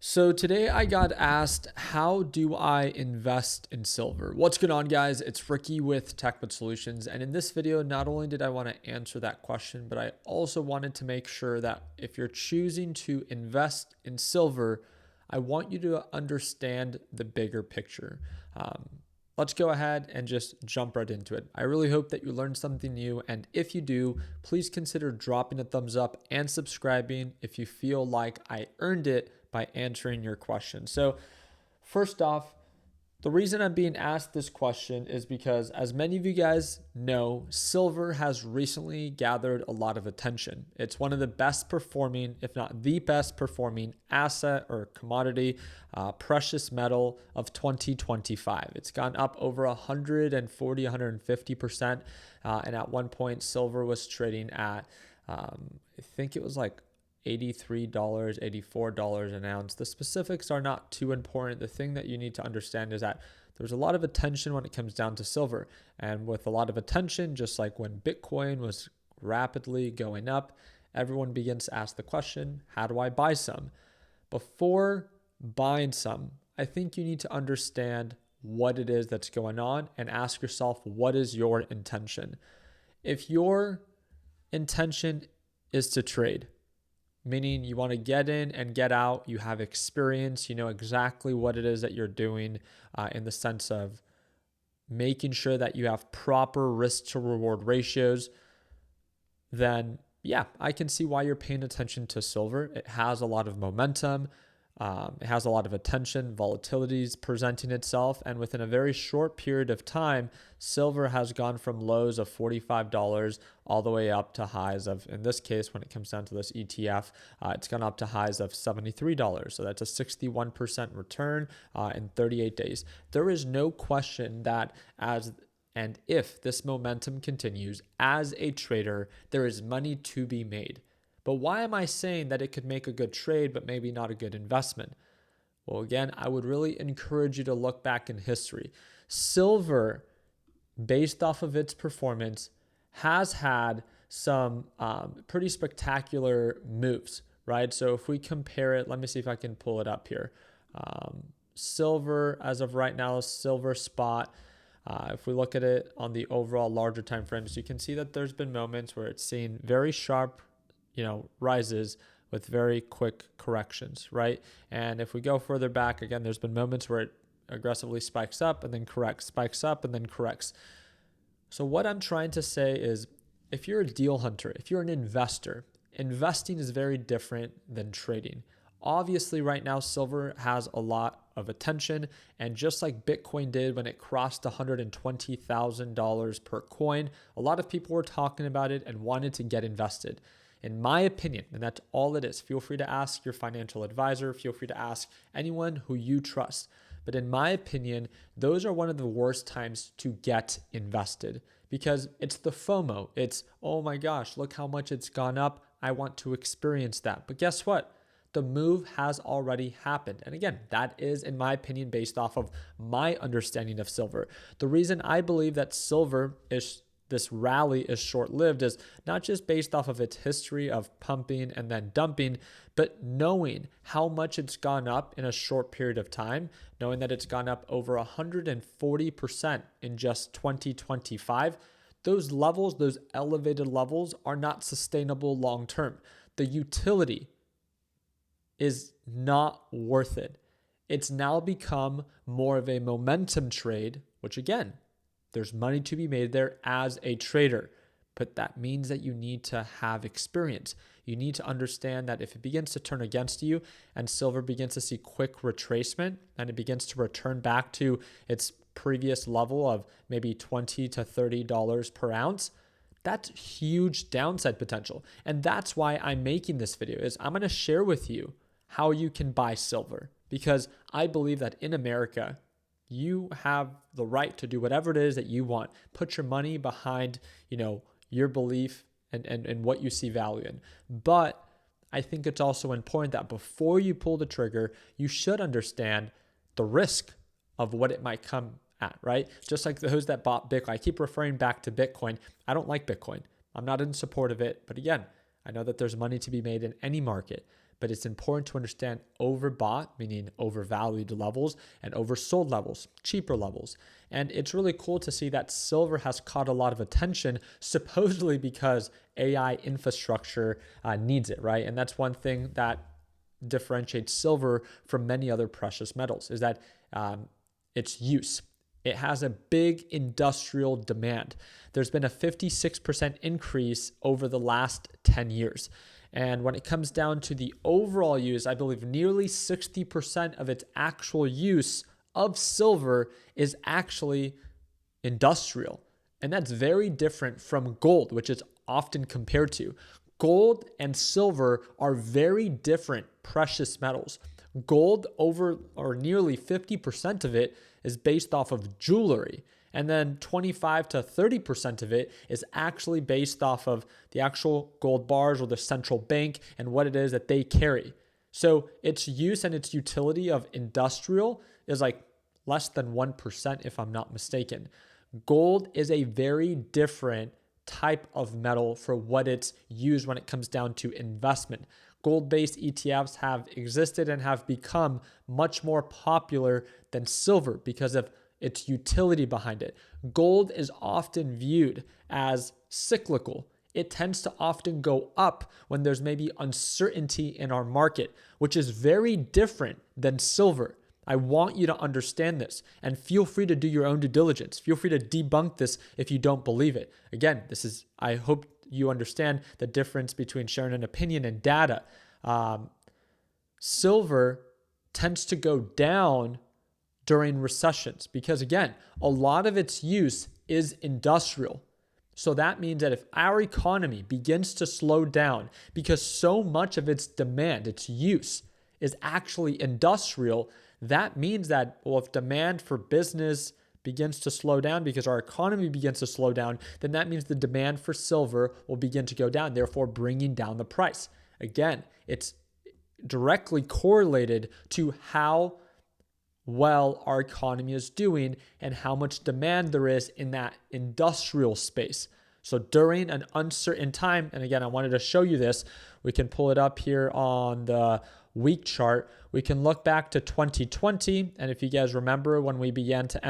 So today I got asked, how do I invest in silver? What's going on, guys? It's Ricky with TechBit Solutions. And in this video, not only did I want to answer that question, but I also wanted to make sure that if you're choosing to invest in silver, I want you to understand the bigger picture. Let's go ahead and just jump right into it. I really hope that you learned something new. And if you do, please consider dropping a thumbs up and subscribing if you feel like I earned it by answering your question. So first off, the reason I'm being asked this question is because, as many of you guys know, silver has recently gathered a lot of attention. It's one of the best performing, if not the best performing asset or commodity, precious metal of 2025. It's gone up over 140, 150%. And at one point, silver was trading at, I think it was like $83, $84 an ounce. The specifics are not too important. The thing that you need to understand is that there's a lot of attention when it comes down to silver. And with a lot of attention, just like when Bitcoin was rapidly going up, everyone begins to ask the question, how do I buy some? Before buying some, I think you need to understand what it is that's going on and ask yourself, what is your intention? If your intention is to trade, meaning you want to get in and get out, you have experience, you know exactly what it is that you're doing in the sense of making sure that you have proper risk to reward ratios, then yeah, I can see why you're paying attention to silver. It has a lot of momentum. It has a lot of attention, volatility is presenting itself, and within a very short period of time, silver has gone from lows of $45 all the way up to highs of, in this case, when it comes down to this ETF, it's gone up to highs of $73. So that's a 61% return in 38 days. There is no question that if this momentum continues, as a trader, there is money to be made. But why am I saying that it could make a good trade, but maybe not a good investment? Well, again, I would really encourage you to look back in history. Silver, based off of its performance, has had some pretty spectacular moves, right? So if we compare it, let me see if I can pull it up here. Silver, as of right now, silver spot. If we look at it on the overall larger time frames, you can see that there's been moments where it's seen very sharp rises with very quick corrections, right? And if we go further back, again, there's been moments where it aggressively spikes up and then corrects, spikes up and then corrects. So what I'm trying to say is, if you're a deal hunter, if you're an investor, investing is very different than trading. Obviously, right now, silver has a lot of attention. And just like Bitcoin did when it crossed $120,000 per coin, a lot of people were talking about it and wanted to get invested. In my opinion, and that's all it is, feel free to ask your financial advisor, feel free to ask anyone who you trust. But in my opinion, those are one of the worst times to get invested because it's the FOMO. It's, oh my gosh, look how much it's gone up. I want to experience that. But guess what? The move has already happened. And again, that is, in my opinion, based off of my understanding of silver. The reason I believe that this rally is short-lived is not just based off of its history of pumping and then dumping, but knowing how much it's gone up in a short period of time, knowing that it's gone up over 140% in just 2025. Those levels, those elevated levels, are not sustainable long-term. The utility is not worth it. It's now become more of a momentum trade, which again, there's money to be made there as a trader, but that means that you need to have experience. You need to understand that if it begins to turn against you and silver begins to see quick retracement and it begins to return back to its previous level of maybe $20 to $30 per ounce, that's huge downside potential. And that's why I'm making this video, is I'm going to share with you how you can buy silver, because I believe that in America, you have the right to do whatever it is that you want. Put your money behind, your belief and what you see value in. But I think it's also important that before you pull the trigger, you should understand the risk of what it might come at, right? Just like those that bought Bitcoin. I keep referring back to Bitcoin. I don't like Bitcoin. I'm not in support of it. But again, I know that there's money to be made in any market. but it's important to understand overbought, meaning overvalued levels, and oversold levels, cheaper levels. And it's really cool to see that silver has caught a lot of attention, supposedly because AI infrastructure needs it, right? And that's one thing that differentiates silver from many other precious metals, is that its use. It has a big industrial demand. There's been a 56% increase over the last 10 years. And when it comes down to the overall use, I believe nearly 60% of its actual use of silver is actually industrial. And that's very different from gold, which is often compared to. Gold and silver are very different precious metals. Gold, over or nearly 50% of it is based off of jewelry. And then 25 to 30% of it is actually based off of the actual gold bars or the central bank and what it is that they carry. So its use and its utility of industrial is like less than 1%, if I'm not mistaken. Gold is a very different type of metal for what it's used when it comes down to investment. Gold-based ETFs have existed and have become much more popular than silver because of its utility behind it. Gold is often viewed as cyclical. It tends to often go up when there's maybe uncertainty in our market, which is very different than silver. I want you to understand this, and feel free to do your own due diligence. Feel free to debunk this if you don't believe it. Again, I hope you understand the difference between sharing an opinion and data. Silver tends to go down during recessions because, again, a lot of its use is industrial. So that means that if our economy begins to slow down because so much of its demand, its use, is actually industrial, that means that, well, if demand for business begins to slow down because our economy begins to slow down, then that means the demand for silver will begin to go down, therefore bringing down the price. Again, it's directly correlated to how well our economy is doing and how much demand there is in that industrial space. So during an uncertain time, and again, I wanted to show you this, we can pull it up here on the week chart. We can look back to 2020. And if you guys remember when we began to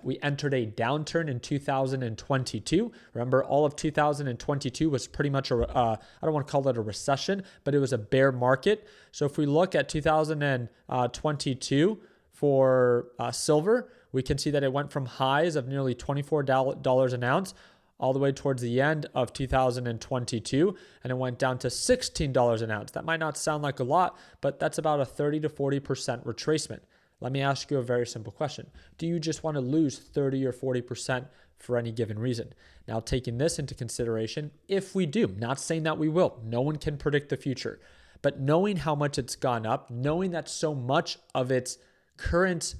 we entered a downturn in 2022. Remember, all of 2022 was pretty much I don't want to call it a recession, but it was a bear market. So if we look at 2022 for silver, we can see that it went from highs of nearly $24 an ounce all the way towards the end of 2022, and it went down to $16 an ounce. That might not sound like a lot, but that's about a 30 to 40% retracement. Let me ask you a very simple question. Do you just want to lose 30 or 40% for any given reason? Now, taking this into consideration, if we do, not saying that we will, no one can predict the future, but knowing how much it's gone up, knowing that so much of its current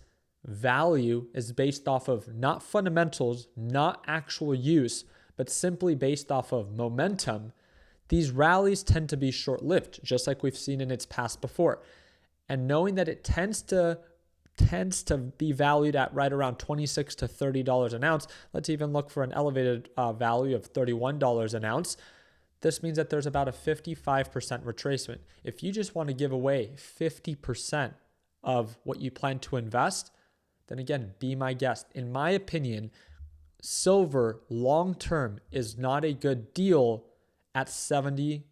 value is based off of not fundamentals, not actual use, but simply based off of momentum, these rallies tend to be short-lived, just like we've seen in its past before. And knowing that it tends to be valued at right around $26 to $30 an ounce, let's even look for an elevated value of $31 an ounce. This means that there's about a 55% retracement. If you just want to give away 50% of what you plan to invest, then again, be my guest. In my opinion, silver long-term is not a good deal at $70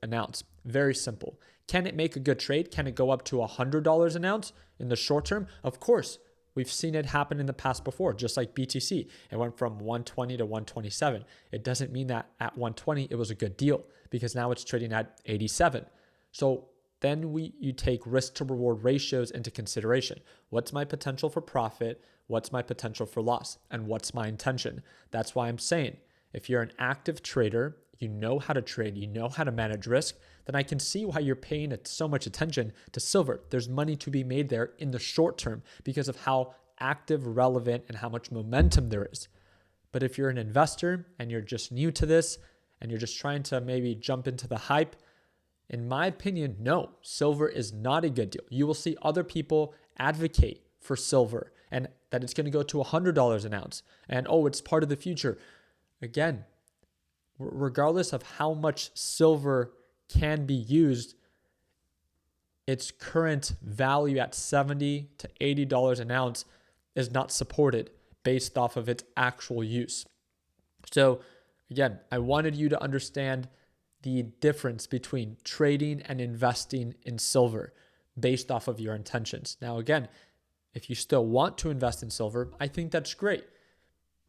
an ounce. Very simple. Can it make a good trade? Can it go up to $100 an ounce in the short term? Of course. We've seen it happen in the past before, just like BTC. It went from 120 to 127. It doesn't mean that at 120 it was a good deal because now it's trading at 87. So then you take risk to reward ratios into consideration. What's my potential for profit? What's my potential for loss? And what's my intention? That's why I'm saying, if you're an active trader, you know how to trade, you know how to manage risk, then I can see why you're paying so much attention to silver. There's money to be made there in the short term because of how active, relevant, and how much momentum there is. But if you're an investor and you're just new to this and you're just trying to maybe jump into the hype, in my opinion, no, silver is not a good deal. You will see other people advocate for silver and that it's going to go to $100 an ounce and, oh, it's part of the future. Again, regardless of how much silver can be used, its current value at $70 to $80 an ounce is not supported based off of its actual use. So again, I wanted you to understand the difference between trading and investing in silver based off of your intentions. Now, again, if you still want to invest in silver, I think that's great.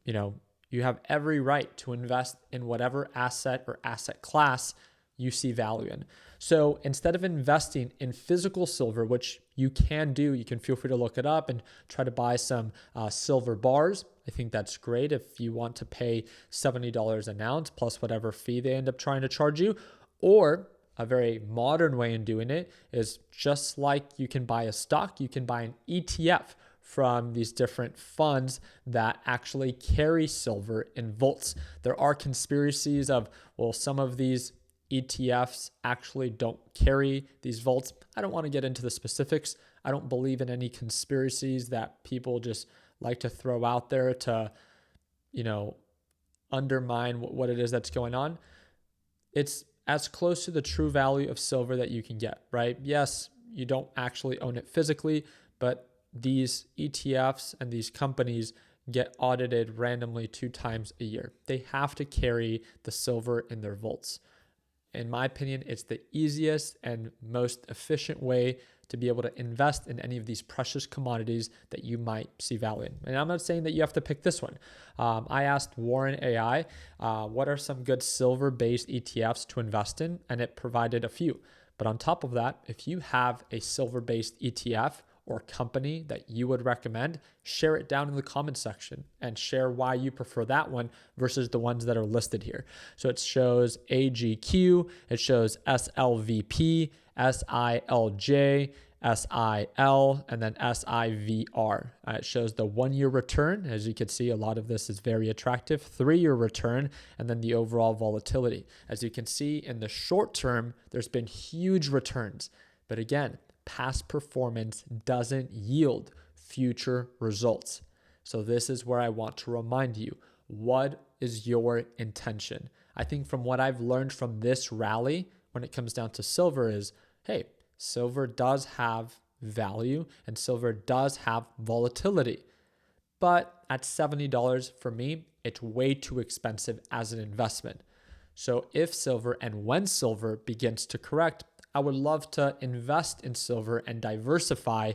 You have every right to invest in whatever asset or asset class you see value in. So instead of investing in physical silver, which you can do, you can feel free to look it up and try to buy some silver bars. I think that's great if you want to pay $70 an ounce plus whatever fee they end up trying to charge you. Or a very modern way in doing it is just like you can buy a stock, you can buy an ETF from these different funds that actually carry silver in vaults. There are conspiracies of, well, some of these ETFs actually don't carry these vaults. I don't want to get into the specifics. I don't believe in any conspiracies that people just like to throw out there to, undermine what it is that's going on. It's as close to the true value of silver that you can get, right? Yes, you don't actually own it physically, but these ETFs and these companies get audited randomly 2 times a year. They have to carry the silver in their vaults. In my opinion, it's the easiest and most efficient way to be able to invest in any of these precious commodities that you might see value in. And I'm not saying that you have to pick this one. I asked Warren AI, what are some good silver-based ETFs to invest in? And it provided a few. But on top of that, if you have a silver-based ETF or company that you would recommend, share it down in the comments section and share why you prefer that one versus the ones that are listed here. So it shows AGQ, it shows SLVP, SILJ, SIL, and then SIVR. It shows the 1-year return. As you can see, a lot of this is very attractive. 3-year return, and then the overall volatility. As you can see, in the short term, there's been huge returns. But again, past performance doesn't yield future results. So this is where I want to remind you, what is your intention? I think from what I've learned from this rally, when it comes down to silver is, hey, silver does have value and silver does have volatility. But at $70 for me, it's way too expensive as an investment. So if silver and when silver begins to correct, I would love to invest in silver and diversify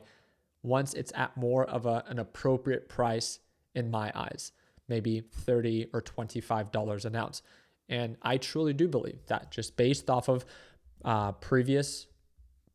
once it's at more of an appropriate price in my eyes, maybe $30 or $25 an ounce. And I truly do believe that just based off of previous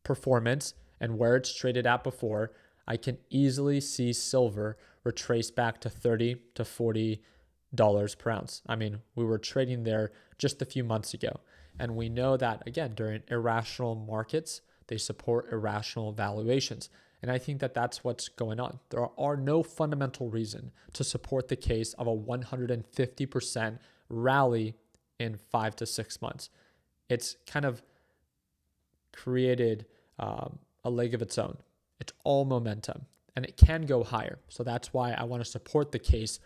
performance and where it's traded at before, I can easily see silver retrace back to $30 to $40 per ounce. I mean, we were trading there just a few months ago. And we know that, again, during irrational markets, they support irrational valuations. And I think that that's what's going on. There are no fundamental reason to support the case of a 150% rally in 5 to 6 months. It's kind of created a leg of its own. It's all momentum, and it can go higher. So that's why I want to support the case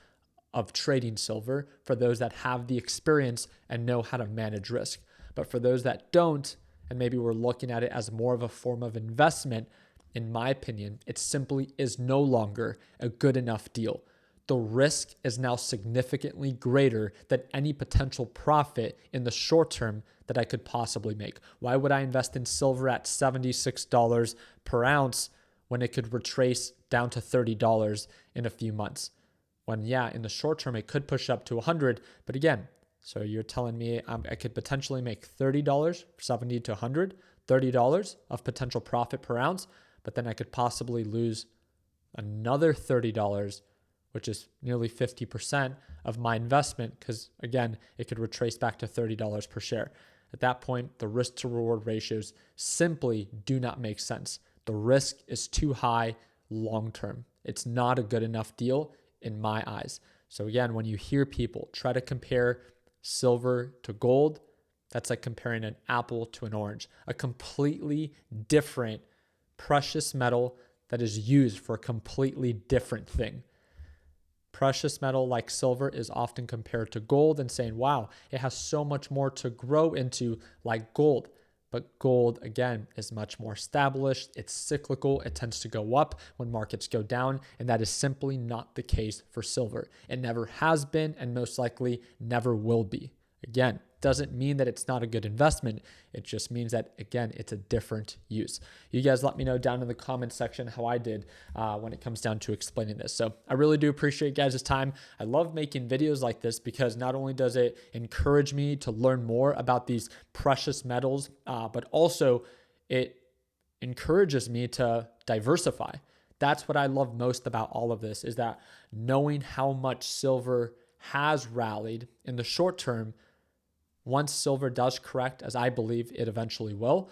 of trading silver for those that have the experience and know how to manage risk. But for those that don't, and maybe we're looking at it as more of a form of investment, in my opinion, it simply is no longer a good enough deal. The risk is now significantly greater than any potential profit in the short term that I could possibly make. Why would I invest in silver at $76 per ounce when it could retrace down to $30 in a few months? When, yeah, in the short term, it could push up to 100, but again, so you're telling me I could potentially make $30, 70 to 100, $30 of potential profit per ounce, but then I could possibly lose another $30, which is nearly 50% of my investment, because again, it could retrace back to $30 per share. At that point, the risk to reward ratios simply do not make sense. The risk is too high long term. It's not a good enough deal in my eyes. So again, when you hear people try to compare silver to gold, that's like comparing an apple to an orange, a completely different precious metal that is used for a completely different thing. Precious metal like silver is often compared to gold and saying, wow, it has so much more to grow into like gold. But gold, again, is much more established. It's cyclical. It tends to go up when markets go down. And that is simply not the case for silver. It never has been and most likely never will be. Again, doesn't mean that it's not a good investment. It just means that, again, it's a different use. You guys let me know down in the comments section how I did when it comes down to explaining this. So I really do appreciate you guys' time. I love making videos like this because not only does it encourage me to learn more about these precious metals, but also it encourages me to diversify. That's what I love most about all of this, is that knowing how much silver has rallied in the short term. Once silver does correct, as I believe it eventually will,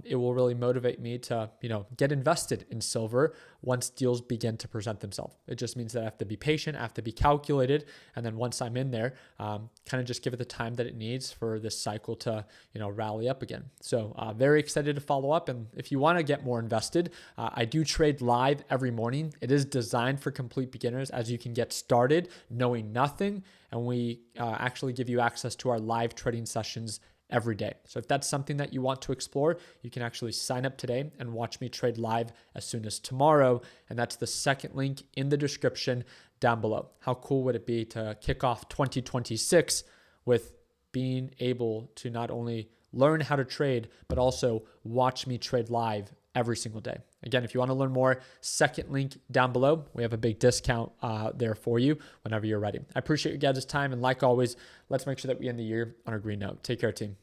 it will really motivate me to, get invested in silver once deals begin to present themselves. It just means that I have to be patient, I have to be calculated, and then once I'm in there, kind of just give it the time that it needs for this cycle to, rally up again. So very excited to follow up. And if you want to get more invested, I do trade live every morning. It is designed for complete beginners, as you can get started knowing nothing. And we actually give you access to our live trading sessions every day. So if that's something that you want to explore, you can actually sign up today and watch me trade live as soon as tomorrow. And that's the second link in the description down below. How cool would it be to kick off 2026 with being able to not only learn how to trade, but also watch me trade live every single day? Again, if you want to learn more, second link down below. We have a big discount there for you whenever you're ready. I appreciate you guys' time. And like always, let's make sure that we end the year on a green note. Take care, team.